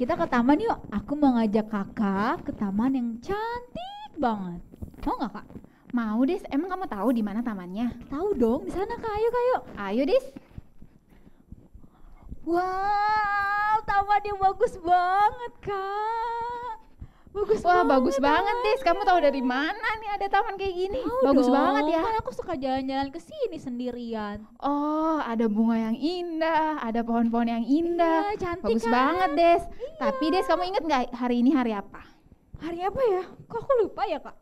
kita ke taman yuk. Aku mau ngajak kakak ke taman yang cantik banget. Mau nggak kak? Mau Des, emang kamu tahu di mana tamannya? Tahu dong, di sana kak. Ayo kak, yuk. Ayo Des. Wow, tamannya bagus banget kak. Bagus banget Des. Kamu tahu dari mana nih ada taman kayak gini? Bagus dong, banget ya. Kan aku suka jalan-jalan ke sini sendirian. Oh, ada bunga yang indah, ada pohon-pohon yang indah. Iya, cantik Bagus kan? banget Des. Iya. Tapi Des, kamu inget nggak hari ini hari apa? Hari apa ya? Kok aku lupa ya kak?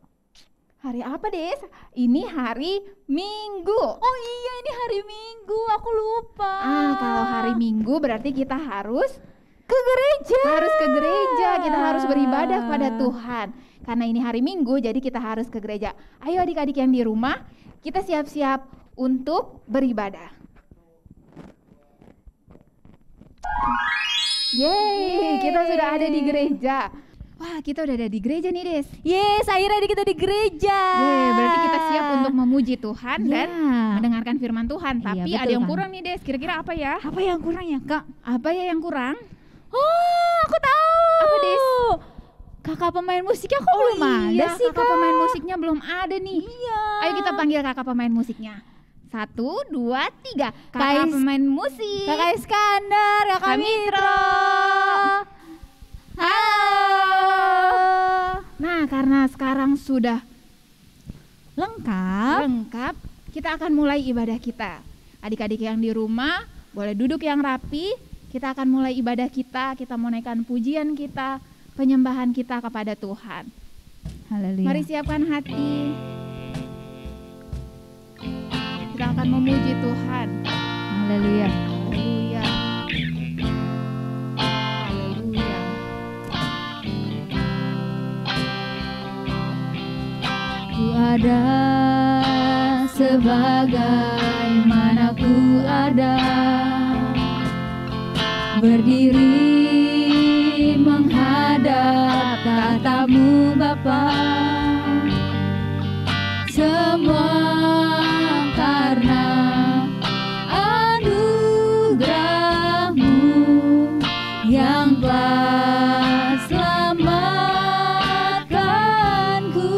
Hari apa Des? Ini hari Minggu. Oh iya, ini hari Minggu, aku lupa. Kalau hari Minggu berarti kita harus ke gereja. Harus ke gereja, kita harus beribadah kepada Tuhan. Karena ini hari Minggu, jadi kita harus ke gereja. Ayo adik-adik yang di rumah, kita siap-siap untuk beribadah. Yeay, kita sudah ada di gereja. Wah, kita udah ada di gereja nih Des. Yes, akhirnya kita di gereja. Yeay, berarti kita siap untuk memuji Tuhan dan Ya. mendengarkan firman Tuhan. Iya, Tapi betul ada yang kan? kurang nih Des, kira-kira apa ya? Apa yang kurang ya kak? Apa ya yang kurang? Oh, aku tahu. Apa, Des? Kakak pemain musiknya kok belum ada sih kakak kak? pemain musiknya belum ada nih. Iya. Ayo kita panggil kakak pemain musiknya. 1, 2, 3. Kakak pemain musik. Kakak Iskandar, kakak Kak Mitro. Halo. Nah, karena sekarang sudah Lengkap. kita akan mulai ibadah kita. Adik-adik yang di rumah boleh duduk yang rapi. Kita akan mulai ibadah kita mau naikkan pujian kita, penyembahan kita kepada Tuhan. Haleluya. Mari siapkan hati. Kita akan memuji Tuhan. Haleluya. Haleluya. Haleluya. Ku ada sebagaimana ku ada, berdiri menghadap tatamu Bapa. Semua karena anugerah-Mu yang telah selamatkanku.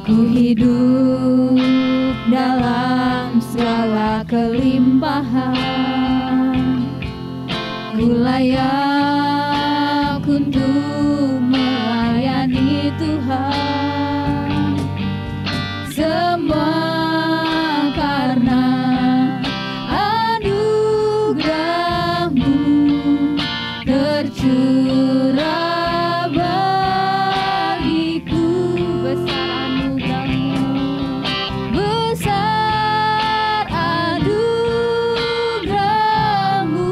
Ku hidup dalam segala kelimpahan, ku layak untuk melayani Tuhan. Semua karena anugerah-Mu tercurah bagiku. Besar anugerah-Mu. Besar anugerah-Mu,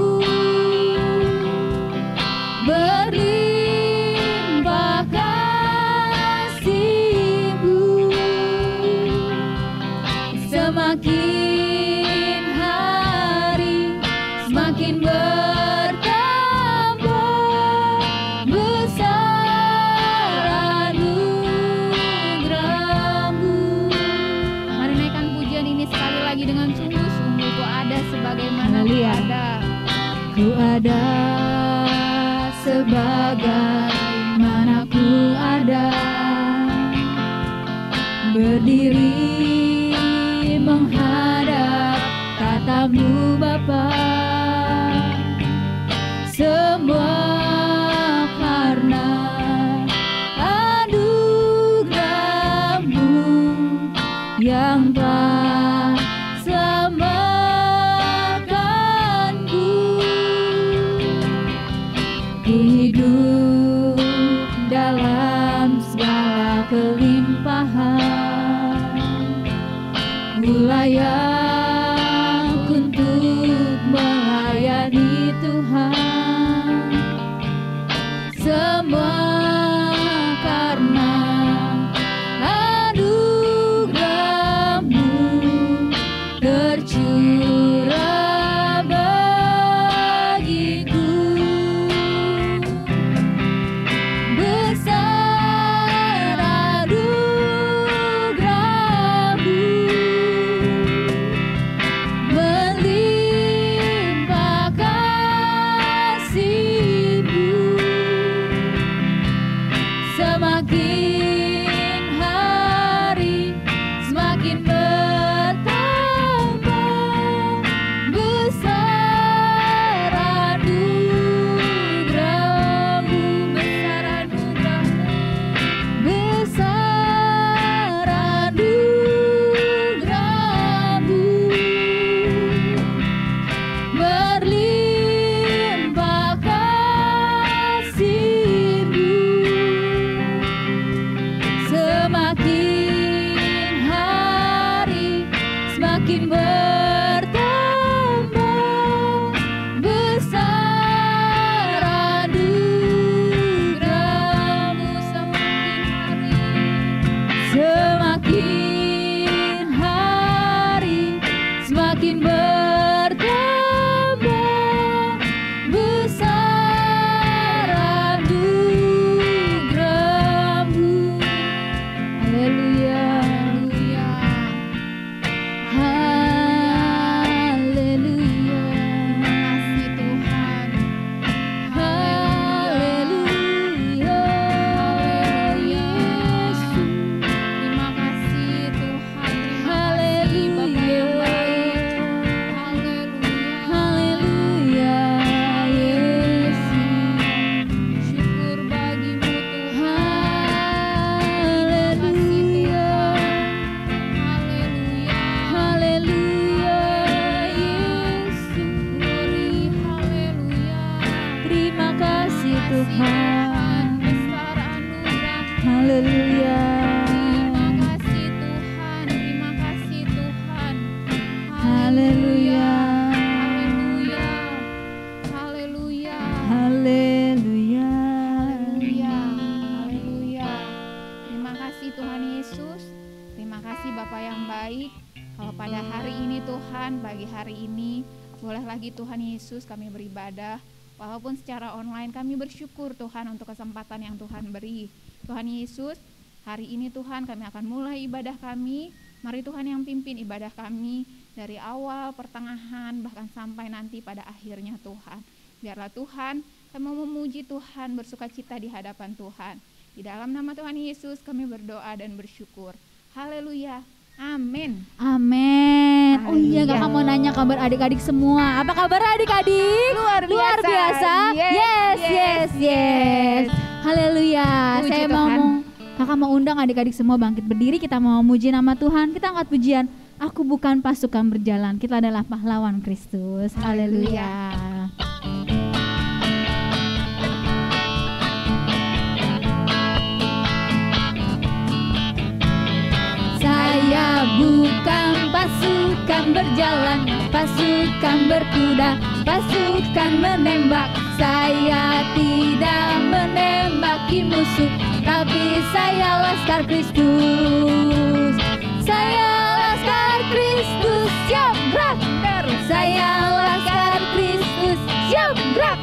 berlimpah kasih-Mu. Semakin hari semakin bertambah besar anugerah-Mu. Mari naikkan pujian ini sekali lagi dengan sungguh-sungguh. Ku ada sebagaimana ku Haleluya. ada. Ku ada sebagaimana ku ada, berdiri menghadap tatamu Bapa. Semua karena anugerah-Mu yang telah selamatkanku. Ku hidup dalam segala kelimpahan, ku layak untuk melayani Tuhan. Semua karena anugerah-Mu tercurah bagiku. Besar anugerah-Mu, Semakin hari semakin bertambah besar anugerah-Mu, besar anugerah-Mu, berlimpah kasih-Mu. Semakin hari semakin bertambah besar anugerah-Mu. Semakin hari semakin bertambah besar anugerah-Mu. Haleluya, haleluya, Kasih Tuhan. haleluya, Yesus. Terima kasih Tuhan. Terima kasih Haleluya. Bapa yang baik. Haleluya. Haleluya, Yesus. Syukur bagimu Tuhan. Haleluya, Haleluya. haleluya, Yesus. Glory, haleluya. Terima kasih Tuhan. Besar anugerah. Haleluya, Terima kasih Tuhan. Terima kasih Tuhan. haleluya, Haleluya. Haleluya. haleluya. Haleluya. Haleluya. Terima kasih Tuhan Yesus. Terima kasih Bapa yang baik. Kalau pada hari ini Tuhan, pagi hari ini, boleh lagi Tuhan Yesus kami beribadah. Walaupun secara online kami bersyukur Tuhan untuk kesempatan yang Tuhan beri. Tuhan Yesus, hari ini Tuhan kami akan mulai ibadah kami. Mari Tuhan yang pimpin ibadah kami dari awal, pertengahan, bahkan sampai nanti pada akhirnya Tuhan. Biarlah Tuhan, kami mau memuji Tuhan, bersukacita di hadapan Tuhan. Di dalam nama Tuhan Yesus kami berdoa dan bersyukur. Haleluya. Amin. Amin. Oh iya, Haleluya. kakak mau nanya kabar adik-adik semua. Apa kabar adik-adik? Luar biasa. Yes, yes, yes. Haleluya. Puji Saya Tuhan. kakak mau undang adik-adik semua bangkit berdiri. Kita mau muji nama Tuhan. Kita angkat pujian. Aku bukan pasukan berjalan. Kita adalah pahlawan Kristus. Haleluya. Saya bukan pasukan berjalan, pasukan berkuda, pasukan menembak. Saya tidak menembaki musuh, tapi saya laskar Kristus. Saya laskar Kristus, siap gerak. Saya laskar Kristus, siap gerak.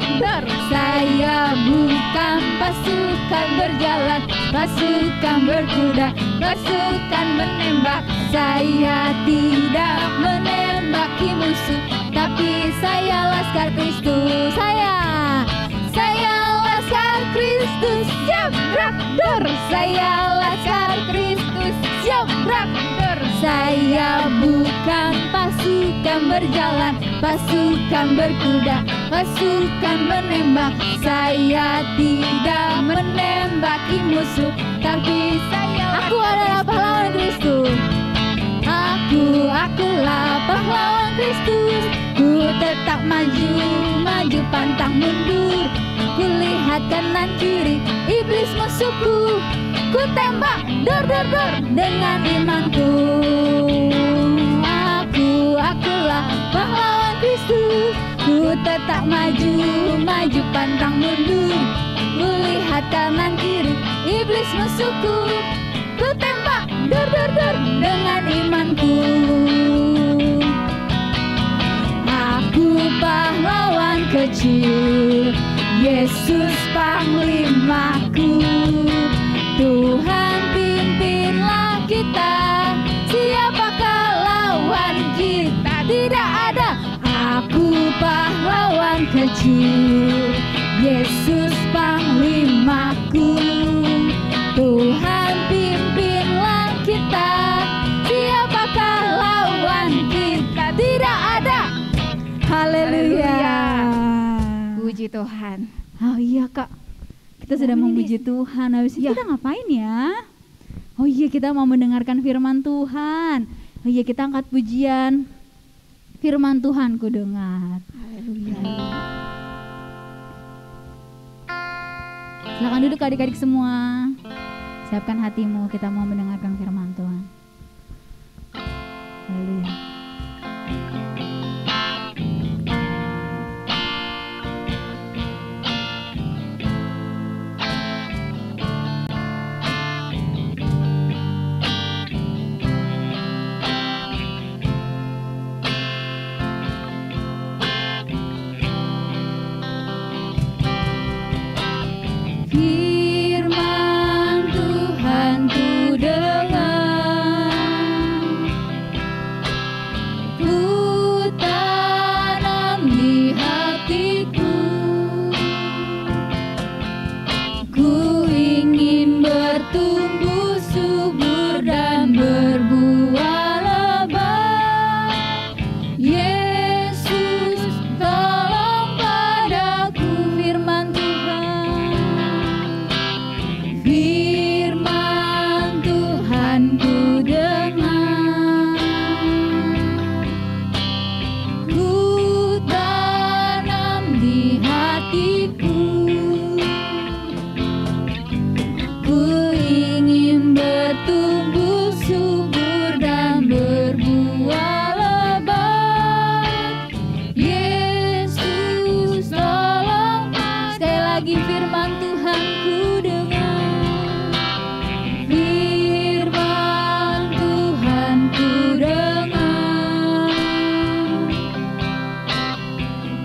Saya bukan pasukan berjalan, pasukan berkuda, pasukan menembak. Saya tidak menembaki musuh, tapi saya laskar Kristus. Saya laskar Kristus, siap gerak. Saya laskar Kristus, siap gerak. Saya bukan pasukan berjalan, pasukan berkuda, pasukan menembak. Saya tidak menembaki musuh, tapi aku adalah pahlawan Kristus. Akulah pahlawan Kristus. Ku tetap maju, maju pantang mundur. Ku lihat kanan kiri, iblis musuhku. Ku tembak, dor dengan imanku. Akulah pahlawan Kristus. Ku tetap maju, maju pantang mundur. Ku lihat kanan kiri, iblis musuhku. Ku tembak, dor dengan imanku. Aku pahlawan kecil, Yesus panglimaku. Tuhan pimpinlah kita, siapakah lawan kita? Tidak ada. Aku pahlawan kecil, Yesus panglimaku. memuji Tuhan. Oh iya Kak, kita sedang memuji Tuhan. Habis itu kita ngapain ya? Oh iya, kita mau mendengarkan firman Tuhan. Oh iya, kita angkat pujian. Firman Tuhan ku dengar. Haleluya. Silakan duduk adik-adik semua. Siapkan hatimu, kita mau mendengarkan firman Tuhan. Haleluya. Firman Tuhan ku dengar, ku tanam di hatiku, ku ingin bertumbuh subur dan berbuah lebat. Yesus, tolong padaku. Firman Tuhan ku dengar, ku tanam di hatiku, ku ingin bertumbuh subur dan berbuah lebat. Yesus, tolong. Sekali lagi, firman Tuhan ku dengar. Firman Tuhan ku dengar,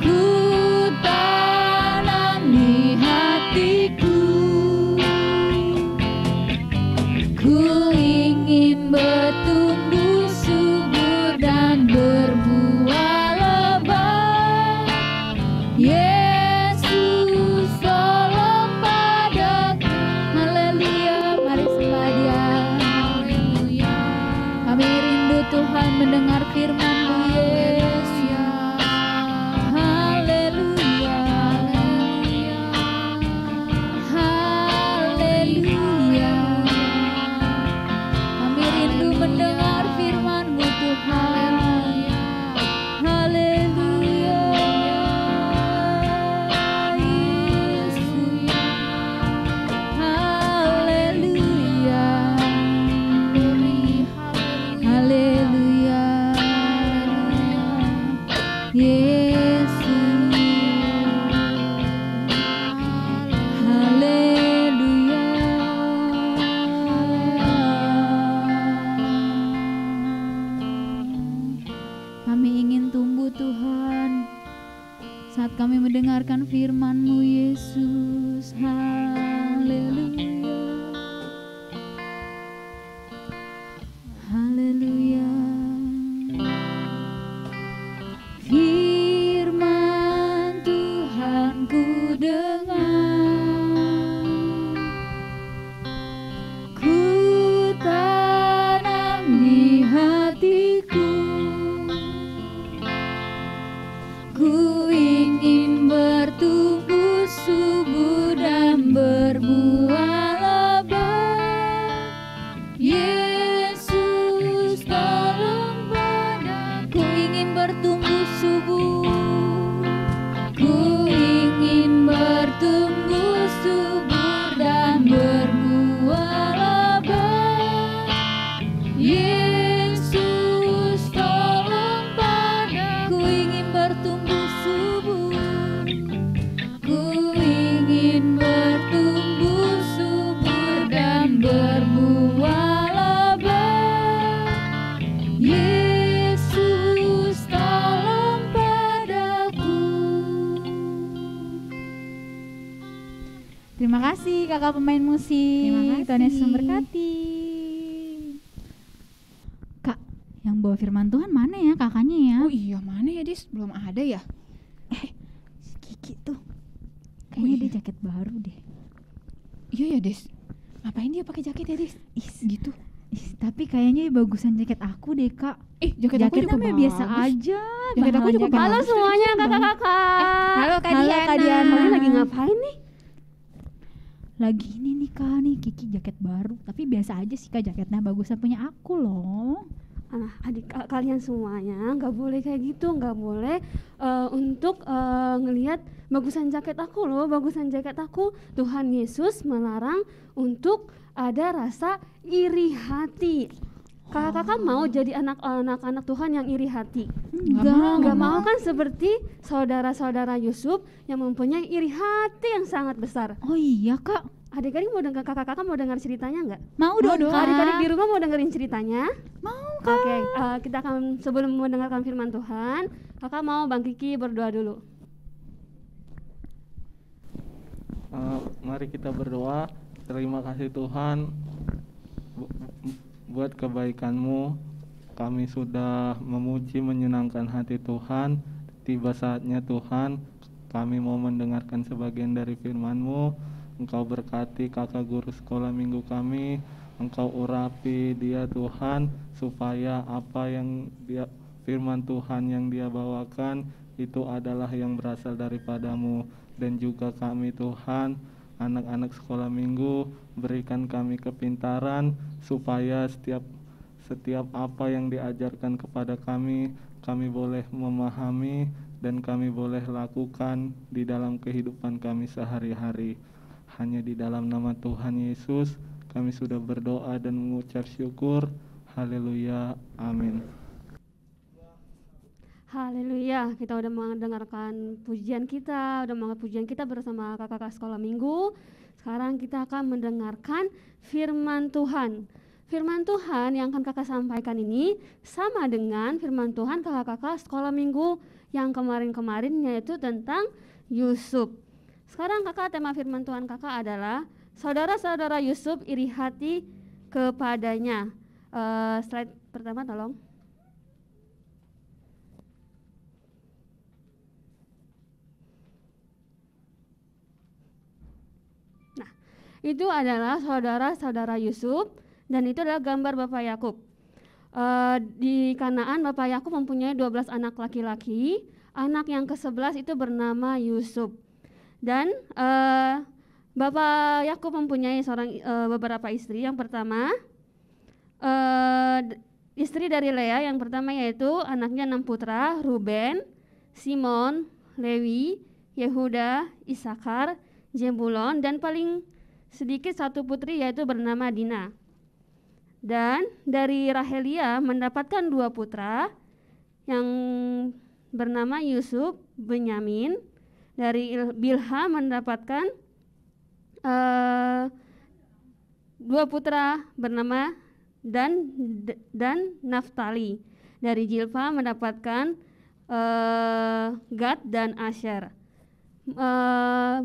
ku tanam di hatiku, ku ingin bertumbuh subur dan berbuah lebat. Yesus, tolong padaku. Haleluya, mari sembah Dia. Haleluya. Kami rindu Tuhan mendengar firman-Mu, Yesus. Haleluya. Haleluya. Kami rindu mendengar firman-Mu, Tuhan. Haleluya. Yesus. Haleluya. Haleluya. Yesus. Haleluya. Kami ingin tumbuh, Tuhan, saat kami mendengarkan firman-Mu, Yesus. Haleluya. Haleluya. Firman Tuhan ku dengar, ku tanam di hatiku, ku ingin bertumbuh subur dan berbuah lebat. Yesus, tolong padaku. Ku ingin bertumbuh subur, ku ingin bertumbuh subur dan berbuah lebat. Yesus, tolong padaku. Ku ingin bertumbuh subur, ku ingin bertumbuh subur dan berbuah lebat. Yesus, tolong padaku. Terima kasih kakak pemain musik. Terima kasih. Tuhan Yesus memberkati. Kak, yang bawa firman Tuhan mana ya kakaknya ya? Oh iya, mana ya, Dis? Belum ada ya? Si Kiki tuh kayaknya dia iya. jaket baru deh. Iya ya, Dis. Ngapain dia pakai jaket ya, Dis? Ih, Gitu. Tapi kayaknya bagusan jaket aku deh, Kak. Jaket aku juga Jaketnya biasa bagus. aja. Jaket aku juga bahannya bagus. Halo semuanya kakak-kakak. Halo Kak Halo, Diana. Kak Diana. Kalian lagi ngapain nih? Lagi ini nih Kak, nih Kiki jaket baru. Tapi biasa aja sih Kak, jaketnya bagusan punya aku loh. Kalian semuanya nggak boleh kayak gitu, nggak boleh untuk ngelihat bagusan jaket aku loh, bagusan jaket aku. Tuhan Yesus melarang untuk ada rasa iri hati. Kakak-kakak mau jadi anak-anak Tuhan yang iri hati? Nggak mau kan, seperti saudara-saudara Yusuf yang mempunyai iri hati yang sangat besar. Oh iya Kak, Adik-adik mau dengar, kakak-kakak mau dengar ceritanya nggak? mau dong Kak. Adik-adik di rumah mau dengerin ceritanya? Mau Kak. Oke, kita akan sebelum mendengarkan firman Tuhan, kakak mau Bang Kiki berdoa dulu. Mari kita berdoa. Terima kasih Tuhan buat kebaikan-Mu. Kami sudah memuji menyenangkan hati Tuhan. Tiba saatnya Tuhan, kami mau mendengarkan sebagian dari firman-Mu. Engkau berkati kakak guru sekolah minggu kami. Engkau urapi dia Tuhan, supaya apa yang firman Tuhan yang dia bawakan itu adalah yang berasal daripada-Mu. Dan juga kami Tuhan, anak-anak sekolah minggu, berikan kami kepintaran supaya setiap apa yang diajarkan kepada kami boleh memahami dan kami boleh lakukan di dalam kehidupan kami sehari-hari. Hanya di dalam nama Tuhan Yesus kami sudah berdoa dan mengucap syukur. Haleluya, amin. Haleluya, kita udah mendengarkan pujian kita, bersama kakak-kakak sekolah minggu. Sekarang kita akan mendengarkan firman Tuhan. Firman Tuhan yang akan kakak sampaikan ini sama dengan firman Tuhan kakak-kakak sekolah minggu yang kemarin-kemarin, yaitu tentang Yusuf. Sekarang kakak, tema firman Tuhan kakak adalah saudara-saudara Yusuf iri hati kepadanya. Slide pertama tolong. Itu adalah saudara-saudara Yusuf, dan itu adalah gambar Bapak Yakub. Di Kanaan Bapak Yakub mempunyai 12 anak laki-laki. Anak yang ke-11 itu bernama Yusuf. Dan Bapak Yakub mempunyai beberapa istri. Yang pertama, istri dari Lea yang pertama, yaitu anaknya 6 putra, Ruben, Simon, Lewi, Yehuda, Isakar, Zebulon, dan paling sedikit 1 putri, yaitu bernama Dina. Dan dari Rahelia mendapatkan 2 putra yang bernama Yusuf, Benyamin. Dari Bilha mendapatkan 2 putra bernama Dan Naftali. Dari Jilpa mendapatkan Gad dan Asher.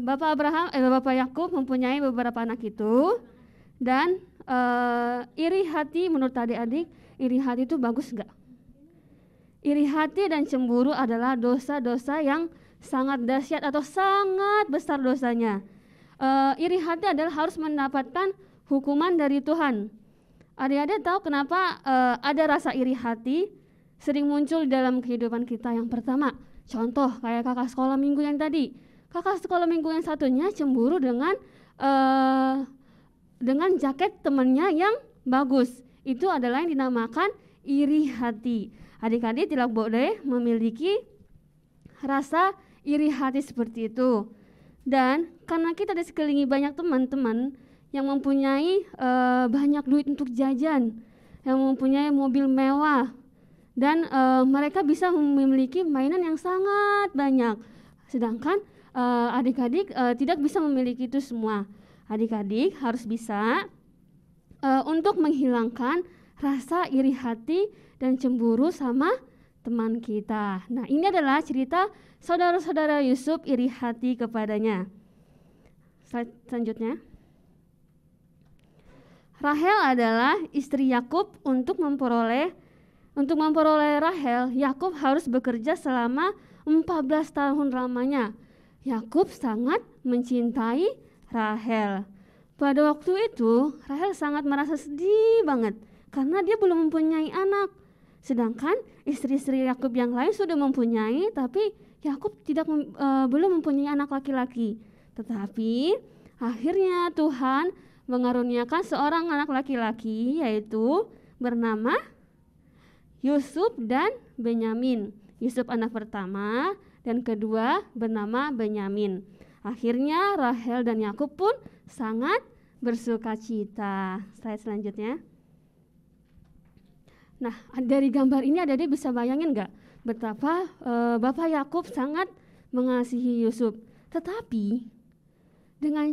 Bapak Yakub mempunyai beberapa anak itu. Dan iri hati, menurut adik-adik, iri hati itu bagus enggak? Iri hati dan cemburu adalah dosa-dosa yang sangat dahsyat atau sangat besar dosanya. Iri hati adalah harus mendapatkan hukuman dari Tuhan. Adik-adik tahu kenapa ada rasa iri hati sering muncul dalam kehidupan kita? Yang pertama, contoh kayak kakak sekolah minggu yang tadi. Kakak sekolah minggu yang satunya cemburu dengan jaket temannya yang bagus. Itu adalah yang dinamakan iri hati. Adik-adik tidak boleh memiliki rasa iri hati seperti itu. Dan karena kita disekelilingi banyak teman-teman yang mempunyai banyak duit untuk jajan, yang mempunyai mobil mewah, dan mereka bisa memiliki mainan yang sangat banyak. Sedangkan adik-adik tidak bisa memiliki itu semua. Adik-adik harus bisa untuk menghilangkan rasa iri hati dan cemburu sama teman kita. Nah, ini adalah cerita saudara-saudara Yusuf iri hati kepadanya. Slide selanjutnya. Rahel adalah istri Yakub. Untuk memperoleh Rahel, Yakub harus bekerja selama 14 tahun lamanya. Yakub sangat mencintai Rahel. Pada waktu itu, Rahel sangat merasa sedih banget karena dia belum mempunyai anak. Sedangkan istri-istri Yakub yang lain sudah mempunyai, tapi Yakub belum mempunyai anak laki-laki. Tetapi akhirnya Tuhan mengaruniakan seorang anak laki-laki, yaitu bernama Yusuf dan Benyamin. Yusuf anak pertama dan kedua bernama Benyamin. Akhirnya Rahel dan Yakub pun sangat bersukacita. Slide selanjutnya. Nah, dari gambar ini adik-adik bisa bayangin nggak betapa Bapak Yakub sangat mengasihi Yusuf. Tetapi dengan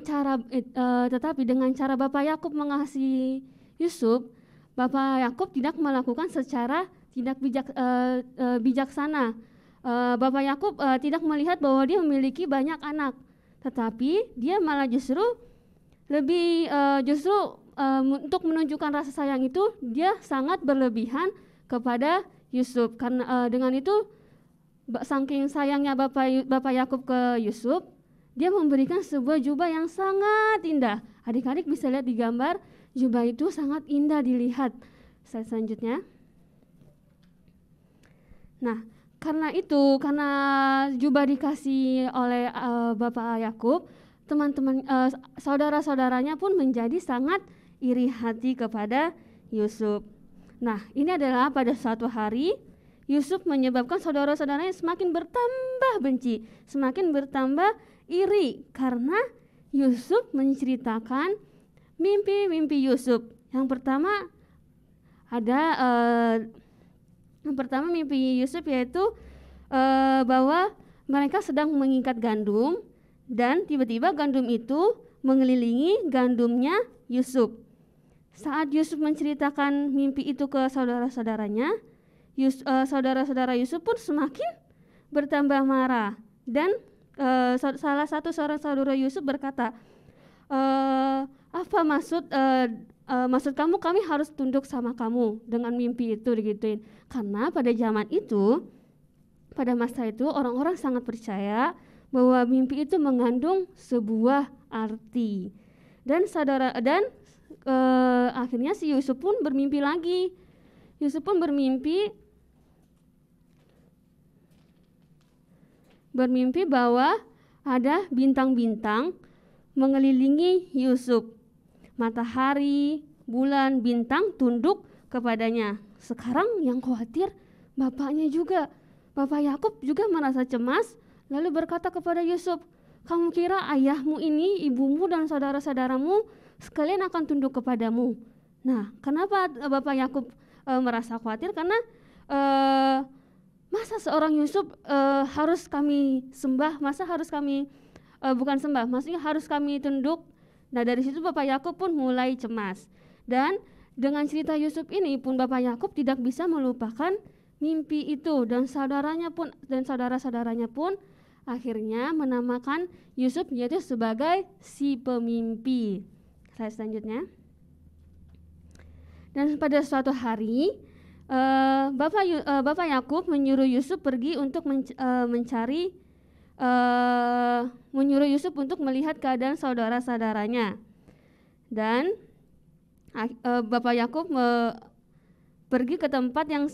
cara Bapak Yakub mengasihi Yusuf, Bapak Yakub tidak melakukan secara tidak bijaksana. Bapak Yakub tidak melihat bahwa dia memiliki banyak anak, tetapi dia malah justru untuk menunjukkan rasa sayang itu dia sangat berlebihan kepada Yusuf. Karena dengan itu saking sayangnya Bapak Yakub ke Yusuf, dia memberikan sebuah jubah yang sangat indah. Adik-adik bisa lihat di gambar, jubah itu sangat indah dilihat. Slide selanjutnya. Nah, karena jubah dikasih oleh Bapak Yakub, teman-teman saudara-saudaranya pun menjadi sangat iri hati kepada Yusuf. Nah, ini adalah pada suatu hari Yusuf menyebabkan saudara-saudaranya semakin bertambah benci, semakin bertambah iri karena Yusuf menceritakan mimpi-mimpi Yusuf. Yang pertama mimpi Yusuf yaitu bahwa mereka sedang mengikat gandum dan tiba-tiba gandum itu mengelilingi gandumnya Yusuf. Saat Yusuf menceritakan mimpi itu ke saudara-saudaranya, saudara-saudara Yusuf pun semakin bertambah marah dan salah satu seorang saudara Yusuf berkata, apa maksud kamu, kami harus tunduk sama kamu dengan mimpi itu, digituin. Karena pada zaman itu, pada masa itu orang-orang sangat percaya bahwa mimpi itu mengandung sebuah arti. Dan akhirnya si Yusuf pun bermimpi lagi. Yusuf pun bermimpi bahwa ada bintang-bintang mengelilingi Yusuf. Matahari, bulan, bintang tunduk kepadanya. Sekarang yang khawatir bapaknya juga. Bapak Yakub juga merasa cemas, lalu berkata kepada Yusuf, kamu kira ayahmu ini, ibumu dan saudara-saudaramu sekalian akan tunduk kepadamu? Nah, kenapa Bapak Yakub merasa khawatir? Karena masa seorang Yusuf harus kami sembah, masa harus kami bukan sembah, maksudnya harus kami tunduk. Nah, dari situ Bapak Yakub pun mulai cemas. Dan dengan cerita Yusuf ini pun Bapak Yakub tidak bisa melupakan mimpi itu, dan saudara-saudaranya pun akhirnya menamakan Yusuf yaitu sebagai si pemimpi. Slide selanjutnya. Dan pada suatu hari Bapak Yakub menyuruh Yusuf pergi untuk menyuruh Yusuf untuk melihat keadaan saudara-saudaranya. Dan Bapak Yakub pergi ke tempat yang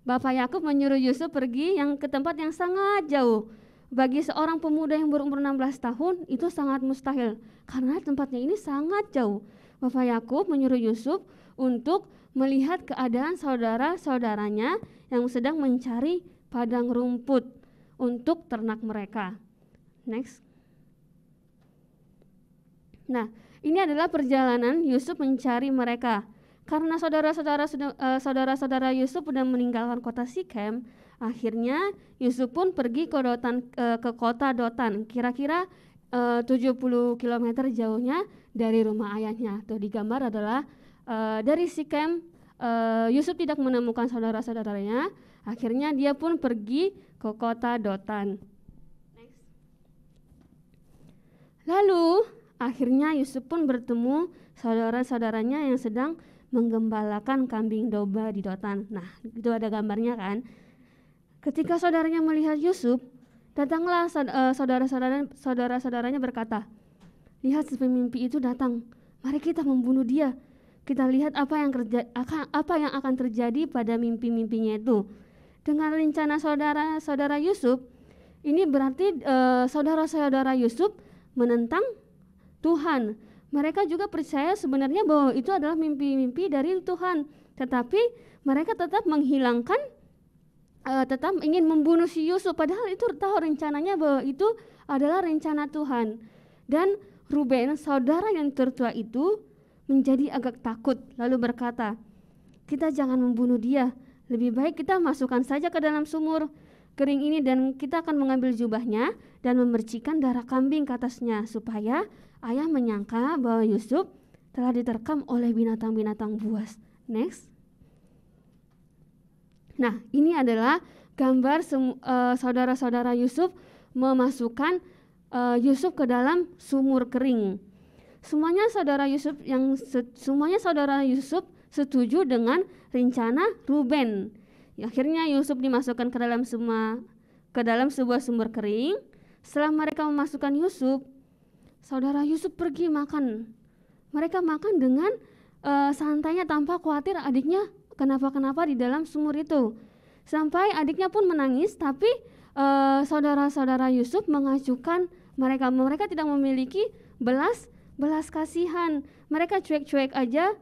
Bapak Yakub menyuruh Yusuf pergi ke tempat yang sangat jauh. Bagi seorang pemuda yang berumur 16 tahun itu sangat mustahil karena tempatnya ini sangat jauh. Bapak Yakub menyuruh Yusuf untuk melihat keadaan saudara-saudaranya yang sedang mencari padang rumput untuk ternak mereka. Next. Nah, ini adalah perjalanan Yusuf mencari mereka. Karena saudara-saudara Yusuf sudah meninggalkan kota Sikem, akhirnya Yusuf pun pergi ke kota Dotan, kira-kira 70 km jauhnya dari rumah ayahnya. Tuh di gambar adalah dari Sikem, Yusuf tidak menemukan saudara-saudaranya, akhirnya dia pun pergi ke kota Dotan. Next. Lalu akhirnya Yusuf pun bertemu saudara-saudaranya yang sedang menggembalakan kambing domba di Dotan. Nah, itu ada gambarnya kan. Ketika saudaranya melihat Yusuf, datanglah saudara-saudaranya berkata, lihat si pemimpi itu datang, mari kita membunuh dia. kita lihat apa yang akan terjadi pada mimpi-mimpinya itu. Dengan rencana saudara Yusuf, ini berarti saudara-saudara Yusuf menentang Tuhan. Mereka juga percaya sebenarnya bahwa itu adalah mimpi-mimpi dari Tuhan, tetapi mereka tetap menghilangkan, tetap ingin membunuh si Yusuf, padahal itu tahu rencananya bahwa itu adalah rencana Tuhan. Dan Ruben, saudara yang tertua itu, menjadi agak takut, lalu berkata, kita jangan membunuh dia, lebih baik kita masukkan saja ke dalam sumur kering ini dan kita akan mengambil jubahnya dan memercikan darah kambing ke atasnya, supaya ayah menyangka bahwa Yusuf telah diterkam oleh binatang-binatang buas. Next. Nah, ini adalah gambar saudara-saudara Yusuf memasukkan Yusuf ke dalam sumur kering. Semuanya saudara Yusuf setuju dengan rencana Ruben. Akhirnya Yusuf dimasukkan ke dalam sebuah sumur kering. Setelah mereka memasukkan Yusuf, saudara Yusuf pergi makan. Mereka makan dengan santainya tanpa khawatir adiknya kenapa-kenapa di dalam sumur itu. Sampai adiknya pun menangis, tapi saudara-saudara Yusuf mengacuhkan mereka tidak memiliki belas kasihan. Mereka cuek-cuek aja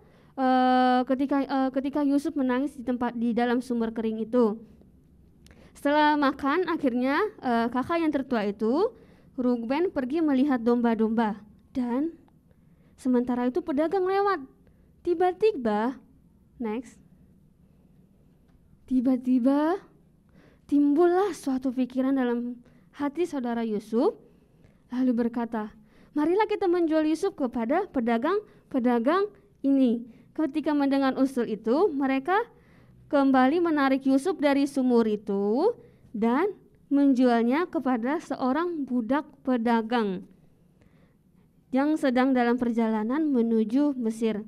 ketika Yusuf menangis di dalam sumur kering itu. Setelah makan, akhirnya kakak yang tertua itu, Ruben, pergi melihat domba-domba, dan sementara itu pedagang lewat. Tiba-tiba timbullah suatu pikiran dalam hati saudara Yusuf, lalu berkata, marilah kita menjual Yusuf kepada pedagang ini. Ketika mendengar usul itu, mereka kembali menarik Yusuf dari sumur itu dan menjualnya kepada seorang budak pedagang yang sedang dalam perjalanan menuju Mesir.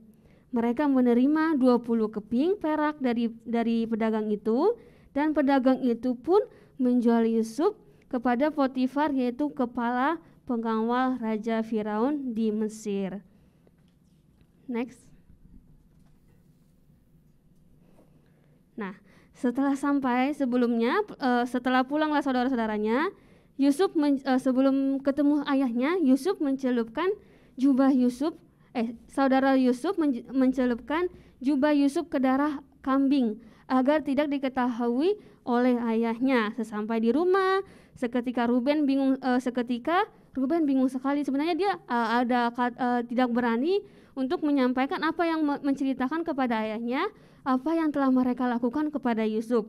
Mereka menerima 20 keping perak dari pedagang itu, dan pedagang itu pun menjual Yusuf kepada Potifar, yaitu kepala pengawal Raja Firaun di Mesir. Next. Nah, setelah pulanglah saudara-saudaranya, Yusuf sebelum ketemu ayahnya, Yusuf mencelupkan jubah Yusuf, saudara Yusuf mencelupkan jubah Yusuf ke darah kambing agar tidak diketahui oleh ayahnya. Sesampai di rumah, seketika Ruben bingung sekali. Sebenarnya dia tidak berani untuk menyampaikan apa yang menceritakan kepada ayahnya apa yang telah mereka lakukan kepada Yusuf.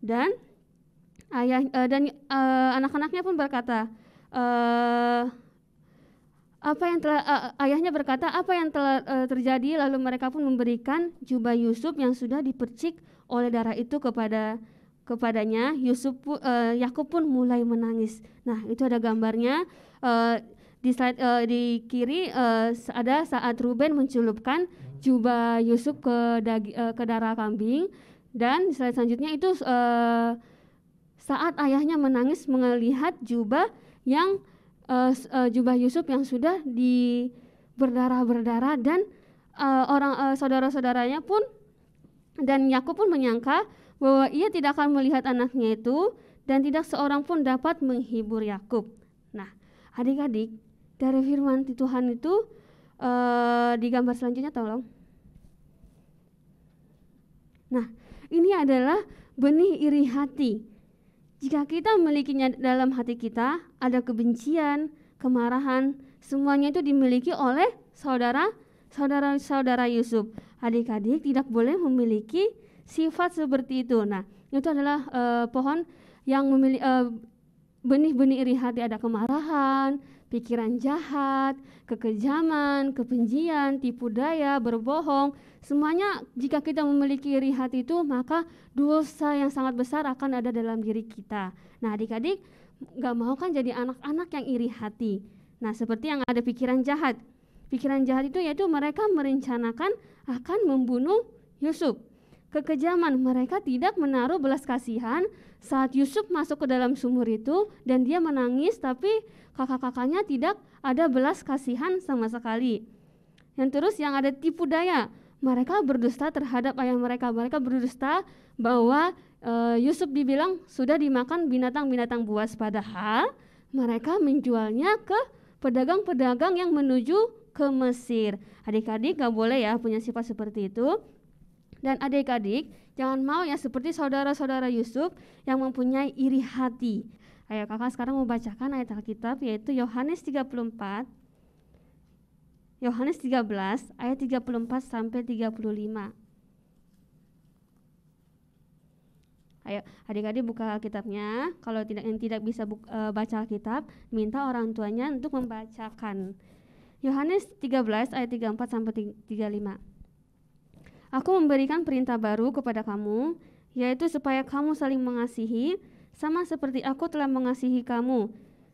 Dan anak-anaknya pun berkata, ayahnya berkata apa yang telah terjadi, lalu mereka pun memberikan jubah Yusuf yang sudah dipercik oleh darah itu kepadanya. Yakub pun mulai menangis. Nah, itu ada gambarnya di slide di kiri, ada saat Ruben mencelupkan jubah Yusuf ke darah kambing, dan di slide selanjutnya itu saat ayahnya menangis melihat jubah Yusuf yang sudah berdarah dan saudara-saudaranya pun dan Yakub pun menyangka bahwa ia tidak akan melihat anaknya itu dan tidak seorang pun dapat menghibur Yakub. Nah, adik-adik, dari firman Tuhan itu di gambar selanjutnya tolong. Nah, ini adalah benih iri hati. Jika kita memilikinya dalam hati kita, ada kebencian, kemarahan, semuanya itu dimiliki oleh saudara Yusuf. Adik-adik tidak boleh memiliki sifat seperti itu. Nah, itu adalah pohon yang memiliki benih-benih iri hati. Ada kemarahan, pikiran jahat, kekejaman, kebencian, tipu daya, berbohong. Semuanya jika kita memiliki iri hati itu, maka dosa yang sangat besar akan ada dalam diri kita. Nah, adik-adik gak mau kan jadi anak-anak yang iri hati. Nah, seperti yang ada pikiran jahat. Pikiran jahat itu yaitu mereka merencanakan akan membunuh Yusuf. Kekejaman, mereka tidak menaruh belas kasihan saat Yusuf masuk ke dalam sumur itu dan dia menangis, tapi kakak-kakaknya tidak ada belas kasihan sama sekali. Yang terus yang ada tipu daya, mereka berdusta terhadap ayah mereka. Mereka berdusta bahwa Yusuf dibilang sudah dimakan binatang-binatang buas, padahal mereka menjualnya ke pedagang-pedagang yang menuju ke Mesir. Adik-adik gak boleh ya punya sifat seperti itu. Dan adik-adik jangan mau ya seperti saudara-saudara Yusuf yang mempunyai iri hati. Ayo kakak sekarang mau bacakan ayat Alkitab, yaitu Yohanes 13 ayat 34 sampai 35. Ayo adik-adik buka Alkitabnya. Kalau tidak bisa baca Alkitab, minta orang tuanya untuk membacakan. Yohanes 13 ayat 34 sampai 35. Aku memberikan perintah baru kepada kamu, yaitu supaya kamu saling mengasihi, sama seperti aku telah mengasihi kamu.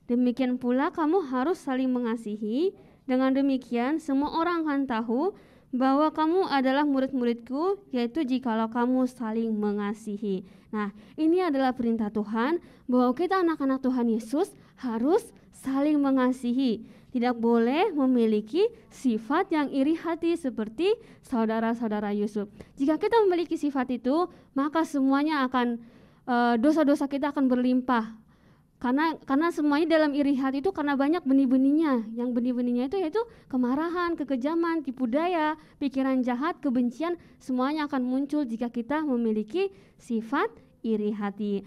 Demikian pula kamu harus saling mengasihi. Dengan demikian semua orang akan tahu bahwa kamu adalah murid-muridku, yaitu jikalau kamu saling mengasihi. Nah, ini adalah perintah Tuhan bahwa kita anak-anak Tuhan Yesus harus saling mengasihi. Tidak boleh memiliki sifat yang iri hati seperti saudara-saudara Yusuf. Jika kita memiliki sifat itu, maka semuanya akan dosa-dosa kita akan berlimpah. Karena semuanya dalam iri hati itu karena banyak benih-benihnya. Yang benih-benihnya itu yaitu kemarahan, kekejaman, tipu daya, pikiran jahat, kebencian, semuanya akan muncul jika kita memiliki sifat iri hati.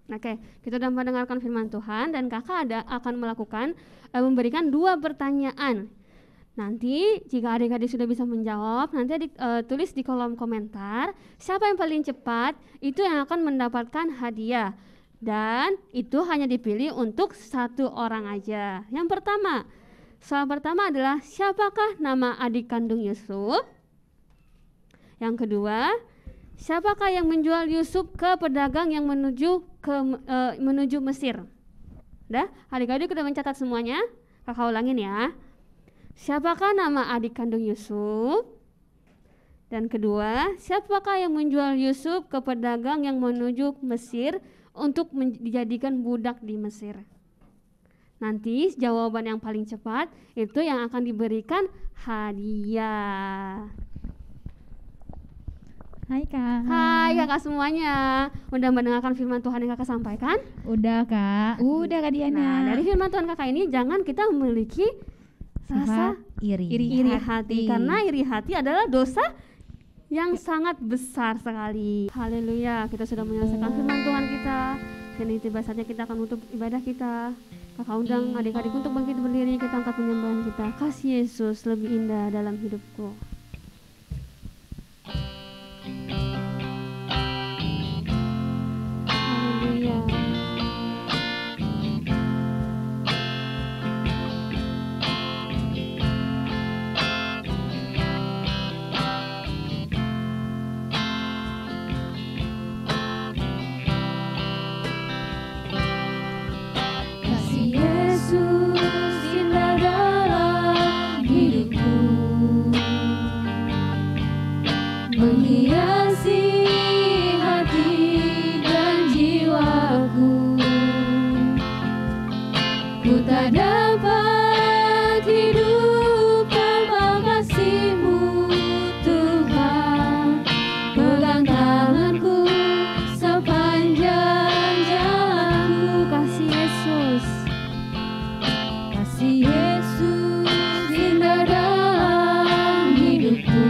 Oke, kita sudah mendengarkan firman Tuhan dan kakak akan memberikan 2 pertanyaan. Nanti jika adik-adik sudah bisa menjawab, nanti tulis di kolom komentar siapa yang paling cepat itu yang akan mendapatkan hadiah. Dan itu hanya dipilih untuk 1 orang aja. Yang pertama, soal pertama adalah siapakah nama adik kandung Yusuf? Yang kedua, siapakah yang menjual Yusuf ke pedagang yang menuju Mesir? Udah, adik-adik sudah mencatat semuanya? Kakak ulangin ya. Siapakah nama adik kandung Yusuf? Dan kedua, siapakah yang menjual Yusuf ke pedagang yang menuju Mesir untuk dijadikan budak di Mesir? Nanti jawaban yang paling cepat itu yang akan diberikan hadiah. Hai Kak. Hai kakak semuanya. Udah mendengarkan firman Tuhan yang kakak sampaikan? Udah Kak. Udah Kak Diana. Nah, dari firman Tuhan kakak ini jangan kita memiliki rasa iri hati. Karena iri hati adalah dosa yang sangat besar sekali. Haleluya, kita sudah menyelesaikan firman Tuhan kita. Dan tiba saatnya kita akan menutup ibadah kita. Kakak undang adik-adik untuk bangkit berdiri, kita angkat penyembahan kita. Kasih Yesus lebih indah dalam hidupku. Haleluya. Menghiasi hati dan jiwaku, ku tak dapat hidup tanpa kasih-Mu Tuhan. Pegang tanganku sepanjang jalanku. Kasih Yesus, kasih Yesus indah dalam hidupku.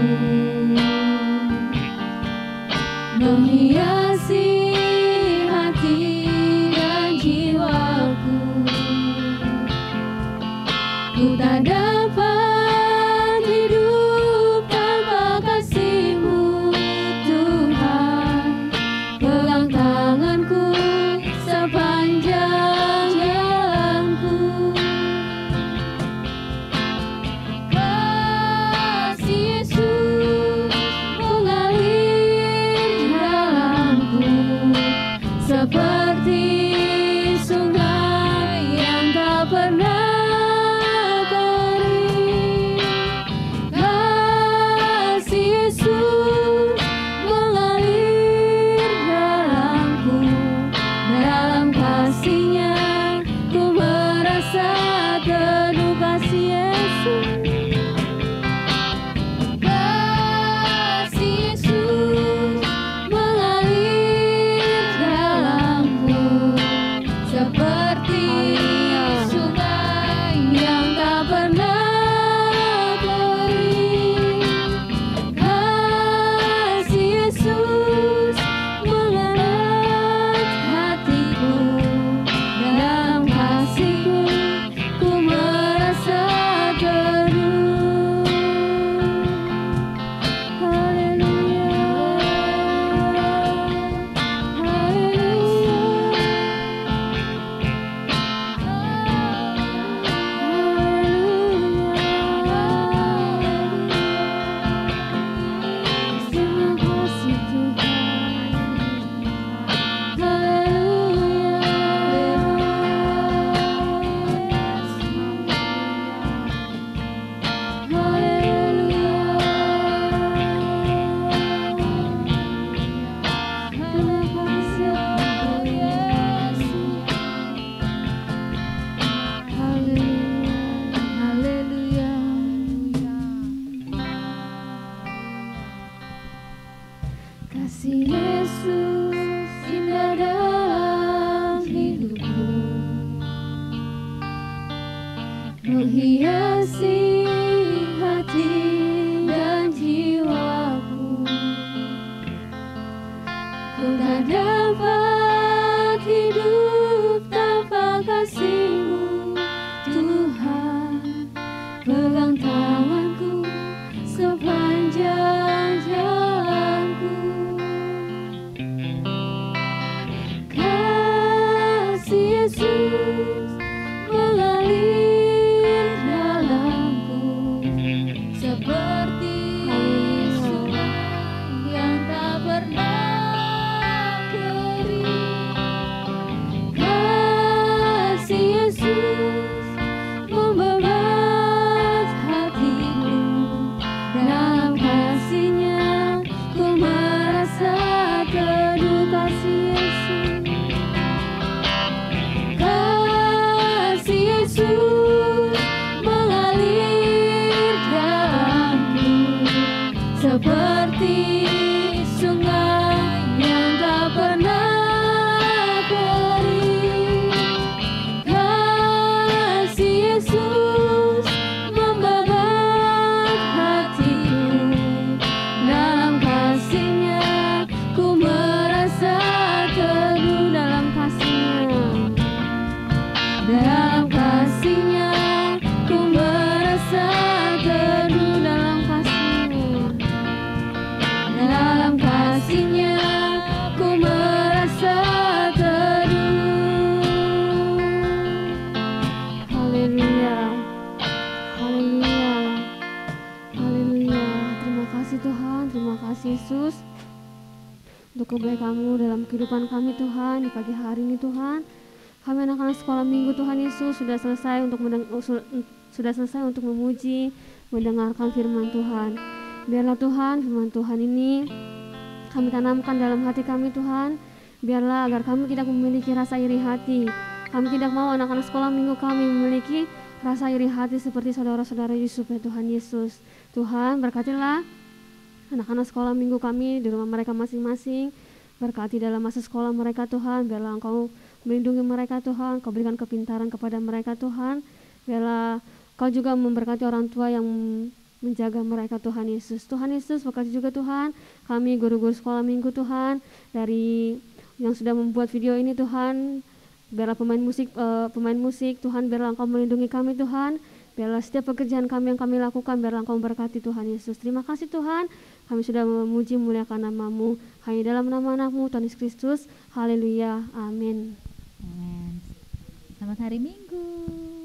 Kasih Yesus indah dalam hidupku, menghiasi hati dan jiwaku. Ku tak dapat hidup tanpa kasih-Mu, Tuhan. Pegang tanganku sepanjang jalanku. Kasih Yesus mengalir dalamku seperti sungai yang tak pernah kering. Kasih Yesus membebat hatiku, dalam kasih-Nya ku merasa teduh. Kasih Yesus, kasih Yesus mengalir dalamku seperti sungai yang tak pernah kering. Kasih Yesus membebat hatiku, dalam kasih-Nya ku merasa teduh. Dalam kasih-Nya, dalam kasih-Nya ku merasa teduh. Dalam kasih-Nya, dalam kasih-Nya ku merasa teduh. Haleluya, haleluya, haleluya. Terima kasih Tuhan, terima kasih Yesus untuk kebaikan-Mu dalam kehidupan kami Tuhan. Di pagi hari ini Tuhan, kami anak-anak sekolah minggu Tuhan Yesus sudah selesai untuk memuji, mendengarkan firman Tuhan. Biarlah Tuhan firman Tuhan ini kami tanamkan dalam hati kami Tuhan. Biarlah agar kami tidak memiliki rasa iri hati. Kami tidak mau anak-anak sekolah minggu kami memiliki rasa iri hati seperti saudara-saudara Yusuf ya Tuhan Yesus. Tuhan berkatilah anak-anak sekolah minggu kami di rumah mereka masing-masing. Berkati dalam masa sekolah mereka Tuhan. Biarlah Engkau melindungi mereka Tuhan. Kau berikan kepintaran kepada mereka Tuhan. Biarlah Kau juga memberkati orang tua yang menjaga mereka Tuhan Yesus. Tuhan Yesus berkati juga Tuhan kami guru-guru sekolah minggu Tuhan, dari yang sudah membuat video ini Tuhan. Biarlah pemain musik Tuhan, biarlah Engkau melindungi kami Tuhan. Biarlah setiap pekerjaan kami yang kami lakukan, biarlah Engkau memberkati Tuhan Yesus. Terima kasih Tuhan, kami sudah memuji memuliakan nama-Mu. Hanya dalam nama anak-Mu Tuhan Yesus Kristus. Haleluya, amin. Amin. Selamat hari Minggu.